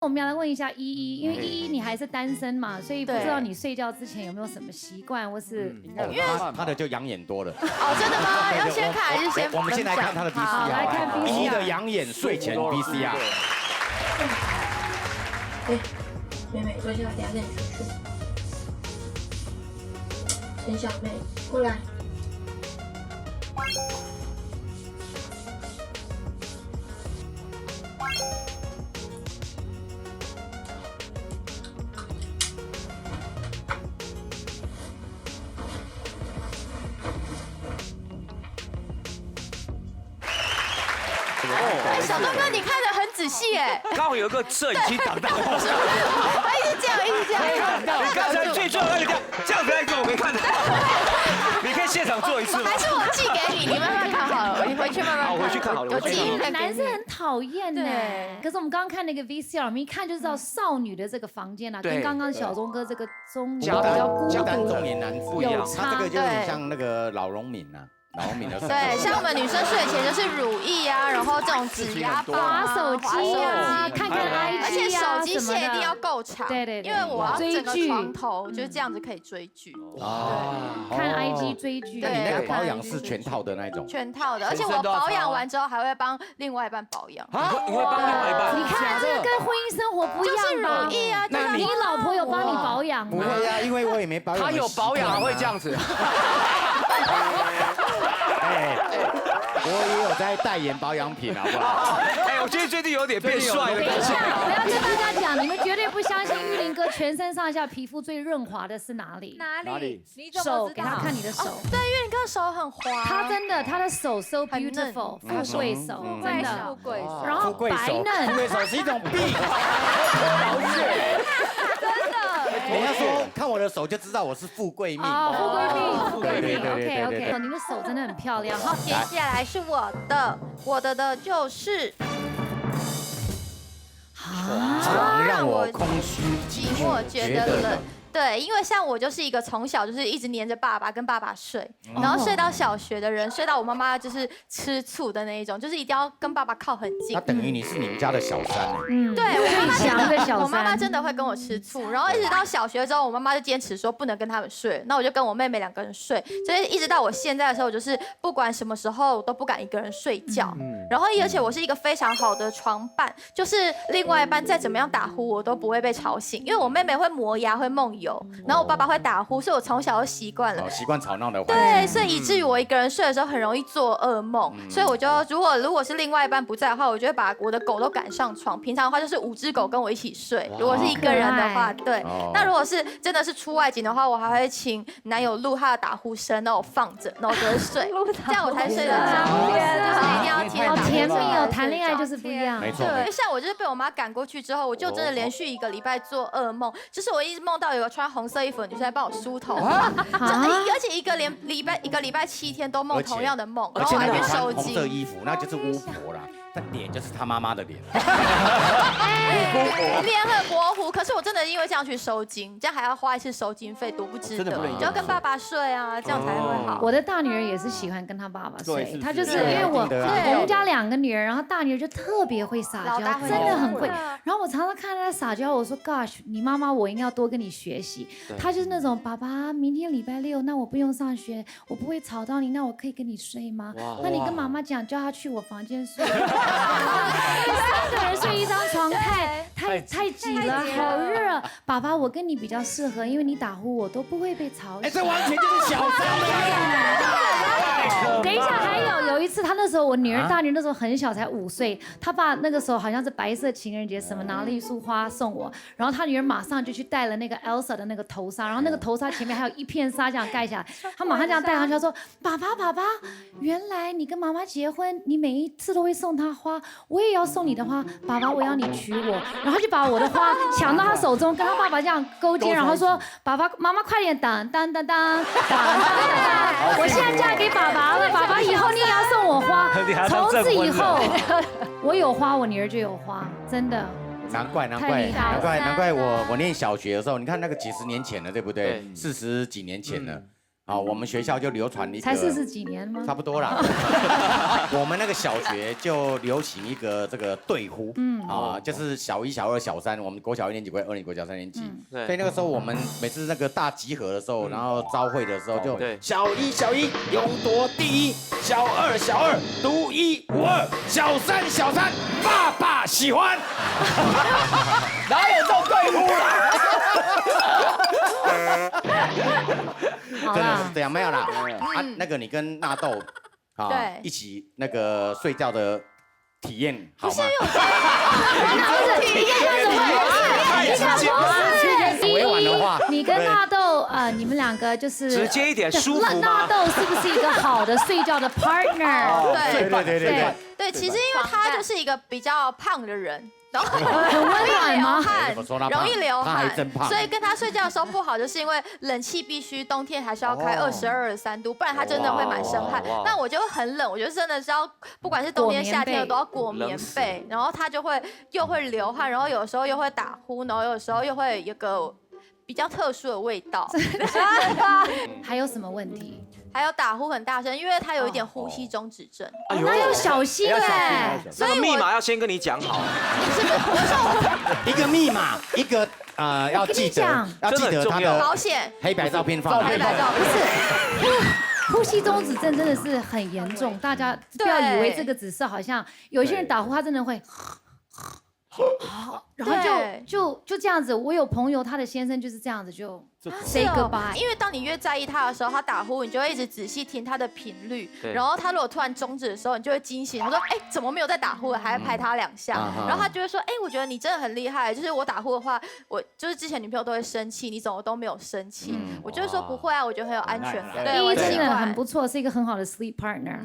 我们要来问一下依依，因为依依你还是单身嘛，所以不知道你睡觉之前有没有什么习惯，或是他的就养眼多了。哦，真的吗？要先看还是先？我们先来看他的 VCR， 来看 VCR。依依的养眼睡前 VCR。妹妹，坐下，等下跟你出去。陈小妹，过来。小东哥，你看得很仔细哎，刚好有一个摄影机挡到。他一直这样，一直这样。你刚才最重要那个这样子来做，我没看到。你可以现场做一次吗？还是我寄给你，你慢慢看好了，你回去慢慢看。我回去看好了。有寄男生很讨厌呢。对。可是我们刚刚看那个 VCR， 我们一看就知道少女的这个房间啊，跟刚刚小钟哥这个中年比较孤独孤单中年男子不一样，他这个就有点像那个老农民啊。老农民的对，像我们女生睡前就是乳液啊，然后这种指压棒啊、滑手机啊，看看 IG 啊，而且手机线一定要够长，对，因为我要整个床头就是这样子可以追剧。对，看 IG 追剧。那你那个保养是全套的那种？全套的，而且我保养完之后还会帮另外一半保养。啊？你会帮另外一半？你看这个跟婚姻生活不一样吧？乳液啊，那你老婆有帮你保养吗？不会啊，因为我也没保养。他有保养会这样子。我也有在代言保养品，好不好？我觉得最近有点变帅了。等一下，我要跟大家讲，你们绝对不相信玉林哥全身上下皮肤最润滑的是哪里？哪里？手，给他看你的手。对，玉林哥手很滑。他真的，他的手 so beautiful， 富贵手，真的。富贵手。然后白嫩。富贵手是一种病。真的。你要说看我的手就知道我是富贵命。哦，富贵命，富贵命。OK， 您的手真的很漂亮。好，接下来是我的就是床让我空虚寂寞，觉得冷。对，因为像我就是一个从小就是一直黏着爸爸，跟爸爸睡，然后睡到小学的人，睡到我妈妈就是吃醋的那一种，就是一定要跟爸爸靠很近。那等于你是你们家的小三。对，我妈妈真的会跟我吃醋，然后一直到小学之后，我妈妈就坚持说不能跟他们睡，那我就跟我妹妹2个人睡，所以一直到我现在的时候，我就是不管什么时候我都不敢一个人睡觉。然后而且我是一个非常好的床伴，就是另外一半再怎么样打呼我都不会被吵醒，因为我妹妹会磨牙会梦游。然后我爸爸会打呼，所以我从小就习惯了，习惯吵闹的环境。对，所以以至于我一个人睡的时候很容易做噩梦，所以我就如果是另外一半不在的话，我就会把我的狗都赶上床。平常的话就是5只狗跟我一起睡，如果是一个人的话，对。那如果是真的是出外景的话，我还会请男友录他的打呼声，然后我放着，然后我就会睡，这样我才睡得着。就是一定要听到。好甜蜜哦，谈恋爱就是不一样。没错。对，像我就是被我妈赶过去之后，我就真的连续1个礼拜做噩梦，就是我一直梦到有个穿红色衣服的女生在帮我梳头，而且一个礼拜7天都梦同样的梦，然后我还去收金。红色衣服，那就是巫婆啦。他脸就是他妈妈的脸，脸很模糊。可是我真的因为这样去收金，这样还要花1次收金费，多不值得。就要跟爸爸睡啊，这样才会好。我的大女儿也是喜欢跟她爸爸睡，她就是因为我们家2个女儿，然后大女儿就特别会撒娇，真的很会。然后我常常看她在撒娇，我说 Gosh， 你妈妈我应该要多跟你学习。她就是那种爸爸，明天礼拜6，那我不用上学，我不会吵到你，那我可以跟你睡吗？那你跟妈妈讲，叫她去我房间睡。3个人睡一张床太挤了，好热。爸爸，我跟你比较适合，因为你打呼我都不会被吵醒。这完全就是小三等一下，还有一次，他那时候我女儿大女儿那时候很小，才5岁，他爸那个时候好像是白色情人节什么，拿了一束花送我，然后他女儿马上就去戴了那个 Elsa 的那个头纱，然后那个头纱前面还有一片纱这样盖下来，他马上这样戴上去，他说：“爸爸，原来你跟妈妈结婚，你每一次都会送她花，我也要送你的花，爸爸，我要你娶我。”然后就把我的花抢到他手中，跟他爸爸这样勾肩，然后说：“爸爸妈妈快点当，我现在嫁给爸爸了，爸爸以后你也要送我花。”从此以后，我有花，我女儿就有花，真的。难怪我念小学的时候，你看那个几十年前了，对不对？40几年前了。好，我们学校就流传一个，才40几年吗？差不多啦。我们那个小学就流行一个这个队呼，就是小1、小2、小3，我们国小1年级、2年级、国小3年级，所以那个时候我们每次那个大集合的时候，然后招会的时候就小1勇夺第1，小2独一无二，小3爸爸喜欢，哪有这种队呼啦？真的是这样，没有啦。那个你跟纳豆一起那个睡觉的体验好吗？委婉的话，你跟纳豆你们2个就是直接一点，舒服吗？纳豆是不是一个好的睡觉的 partner？ 对，其实因为他就是一个比较胖的人。然后很温暖吗？容易流汗，所以跟他睡觉的时候不好，就是因为冷气必须冬天还是要开22、23度，不然他真的会满身汗。那我就很冷，我就真的是要，不管是冬天夏天，我都要裹棉被。然后他就会又会流汗，然后有时候又会打呼，然后有时候又会有个比较特殊的味道。还有什么问题？还有打呼很大声，因为他有一点呼吸中止症。那要小心哎！所以密码要先跟你讲好。一个密码，一个要记得他的保险黑白照片放。黑白照片是。呼吸中止症真的是很严重，大家不要以为这个只是好像有些人打呼，他真的会。然后就这样子，我有朋友，他的先生就是这样子就 say goodbye。因为当你越在意他的时候，他打呼，你就会一直仔细听他的频率。然后他如果突然终止的时候，你就会惊醒，他说：“哎，怎么没有在打呼？”还要拍他2下。然后他就会说：“哎，我觉得你真的很厉害。就是我打呼的话，我就是之前女朋友都会生气，你怎么都没有生气？”我就会说：“不会啊，我觉得很有安全感。”第一真的很不错，是一个很好的 sleep partner。